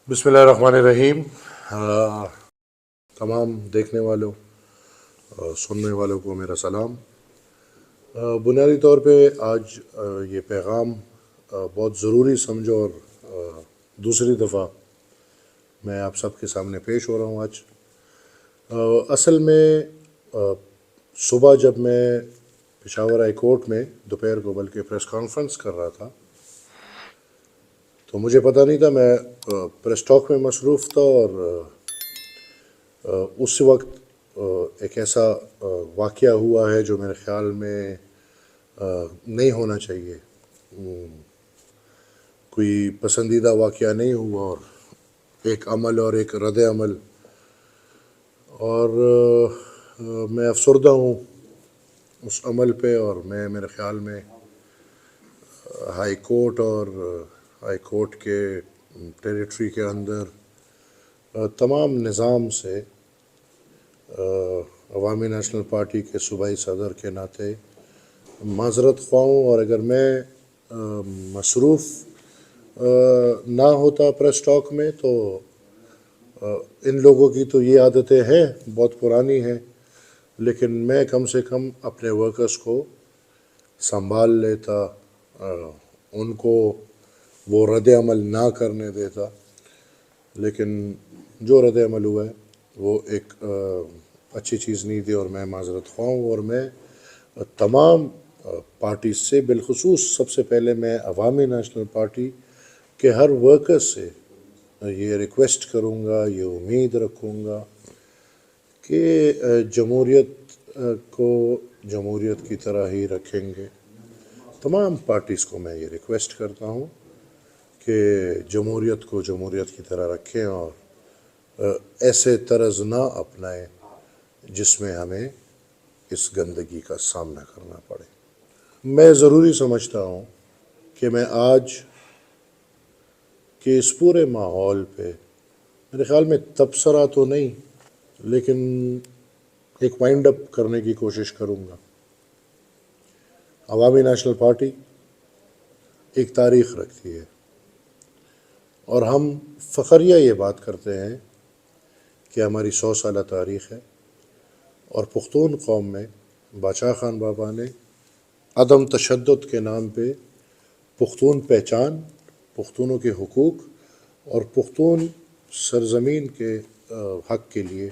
بسم اللہ الرحمن الرحیم۔ تمام دیکھنے والوں سننے والوں کو میرا سلام۔ بنیادی طور پہ آج یہ پیغام بہت ضروری سمجھو اور دوسری دفعہ میں آپ سب کے سامنے پیش ہو رہا ہوں آج۔ اصل میں صبح جب میں پشاور ہائی کورٹ میں دوپہر کو بلکہ پریس کانفرنس کر رہا تھا تو مجھے پتہ نہیں تھا، میں پریس ٹاک میں مصروف تھا اور اس وقت ایک ایسا واقعہ ہوا ہے جو میرے خیال میں نہیں ہونا چاہیے، کوئی پسندیدہ واقعہ نہیں ہوا، اور ایک عمل اور ایک رد عمل، اور میں افسردہ ہوں اس عمل پہ۔ اور میرے خیال میں ہائی کورٹ اور ہائی کورٹ کے ٹیریٹری کے اندر تمام نظام سے عوامی نیشنل پارٹی کے صوبائی صدر کے ناطے معذرت خواہ ہوں، اور اگر میں مصروف نہ ہوتا پریس ٹاک میں تو ان لوگوں کی تو یہ عادتیں ہیں، بہت پرانی ہیں، لیکن میں کم سے کم اپنے ورکرز کو سنبھال لیتا، ان کو وہ رد عمل نہ کرنے دیتا، لیکن جو رد عمل ہوا ہے وہ ایک اچھی چیز نہیں تھی، اور میں معذرت خواہ ہوں۔ اور میں تمام پارٹی سے، بالخصوص سب سے پہلے میں عوامی نیشنل پارٹی کے ہر ورکر سے یہ ریکویسٹ کروں گا، یہ امید رکھوں گا کہ جمہوریت کو جمہوریت کی طرح ہی رکھیں گے۔ تمام پارٹیز کو میں یہ ریکویسٹ کرتا ہوں کہ جمہوریت کو جمہوریت کی طرح رکھیں اور ایسے طرز نہ اپنائیں جس میں ہمیں اس گندگی کا سامنا کرنا پڑے۔ میں ضروری سمجھتا ہوں کہ میں آج کے اس پورے ماحول پہ میرے خیال میں تبصرہ تو نہیں، لیکن ایک وائنڈ اپ کرنے کی کوشش کروں گا۔ عوامی نیشنل پارٹی ایک تاریخ رکھتی ہے، اور ہم فخریہ یہ بات کرتے ہیں کہ ہماری 100 سالہ تاریخ ہے، اور پختون قوم میں باچا خان بابا نے عدم تشدد کے نام پہ پختون پہچان، پختونوں کے حقوق اور پختون سرزمین کے حق کے لیے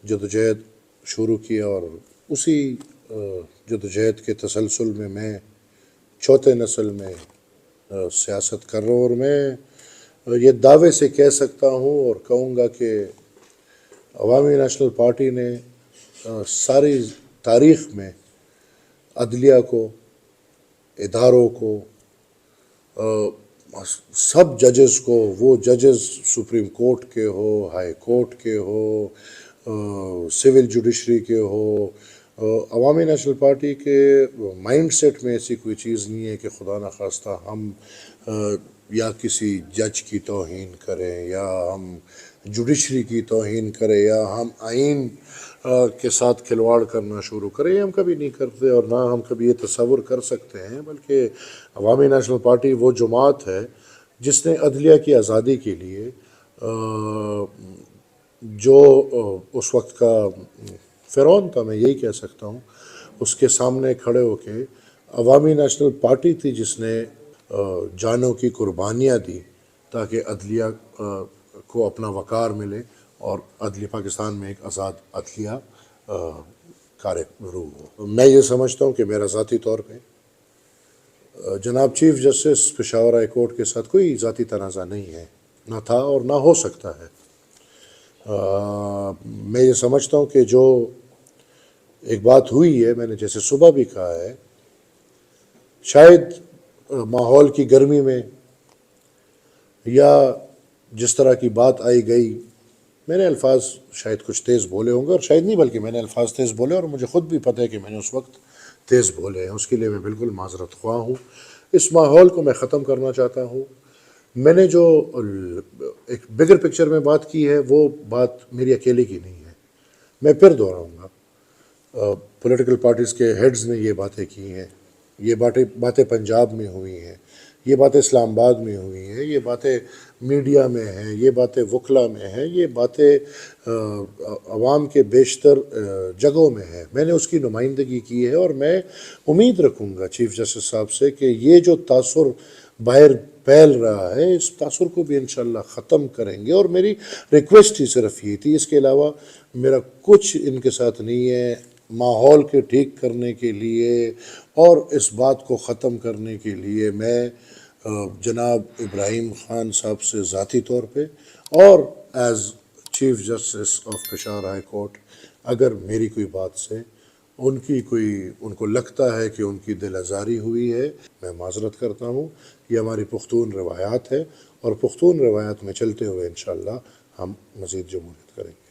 جدوجہد شروع کیا، اور اسی جدوجہد کے تسلسل میں چوتھے نسل میں سیاست کر رہا ہوں، اور میں یہ دعوے سے کہہ سکتا ہوں اور کہوں گا کہ عوامی نیشنل پارٹی نے ساری تاریخ میں عدلیہ کو، اداروں کو، سب ججز کو، وہ ججز سپریم کورٹ کے ہو، ہائی کورٹ کے ہو، سول جوڈیشری کے ہو، عوامی نیشنل پارٹی کے مائنڈ سیٹ میں ایسی کوئی چیز نہیں ہے کہ خدا نخواستہ ہم یا کسی جج کی توہین کریں، یا ہم جوڈیشری کی توہین کریں، یا ہم آئین کے ساتھ کھلواڑ کرنا شروع کریں۔ ہم کبھی نہیں کرتے، اور نہ ہم کبھی یہ تصور کر سکتے ہیں، بلکہ عوامی نیشنل پارٹی وہ جماعت ہے جس نے عدلیہ کی آزادی کے لیے جو اس وقت کا فرعون تھا، میں یہی کہہ سکتا ہوں، اس کے سامنے کھڑے ہو کے عوامی نیشنل پارٹی تھی جس نے جانوں کی قربانیاں دی تاکہ عدلیہ کو اپنا وقار ملے، اور عدلیہ پاکستان میں ایک آزاد عدلیہ کار روح ہو۔ میں یہ سمجھتا ہوں کہ میرا ذاتی طور پہ جناب chief justice Peshawar high court کے ساتھ کوئی ذاتی تنازع نہیں ہے، نہ تھا اور نہ ہو سکتا ہے۔ میں یہ سمجھتا ہوں کہ جو ایک بات ہوئی ہے، میں نے جیسے صبح بھی کہا ہے، شاید ماحول کی گرمی میں یا جس طرح کی بات آئی گئی، میں نے الفاظ شاید کچھ تیز بولے ہوں گے، اور شاید نہیں بلکہ میں نے الفاظ تیز بولے، اور مجھے خود بھی پتہ ہے کہ میں نے اس وقت تیز بولے ہیں، اس کے لیے میں بالکل معذرت خواہ ہوں۔ اس ماحول کو میں ختم کرنا چاہتا ہوں۔ میں نے جو ایک بگر پکچر میں بات کی ہے، وہ بات میری اکیلے کی نہیں ہے، میں پھر دہراؤں گا۔ پولیٹیکل پارٹیز کے ہیڈز نے یہ باتیں کی ہیں، یہ باتیں پنجاب میں ہوئی ہیں، یہ باتیں اسلام آباد میں ہوئی ہیں، یہ باتیں میڈیا میں ہیں، یہ باتیں وکلا میں ہیں، یہ باتیں عوام کے بیشتر جگہوں میں ہیں۔ میں نے اس کی نمائندگی کی ہے، اور میں امید رکھوں گا چیف جسٹس صاحب سے کہ یہ جو تاثر باہر پھیل رہا ہے، اس تاثر کو بھی انشاءاللہ ختم کریں گے۔ اور میری ریکویسٹ ہی صرف یہ تھی، اس کے علاوہ میرا کچھ ان کے ساتھ نہیں ہے۔ ماحول کے ٹھیک کرنے کے لیے اور اس بات کو ختم کرنے کے لیے میں جناب ابراہیم خان صاحب سے ذاتی طور پہ اور as chief justice of Peshawar high court, اگر میری کوئی بات سے ان کو لگتا ہے کہ ان کی دل آزاری ہوئی ہے، میں معذرت کرتا ہوں۔ یہ ہماری پختون روایات ہے، اور پختون روایات میں چلتے ہوئے انشاءاللہ ہم مزید جمہوریت کریں گے۔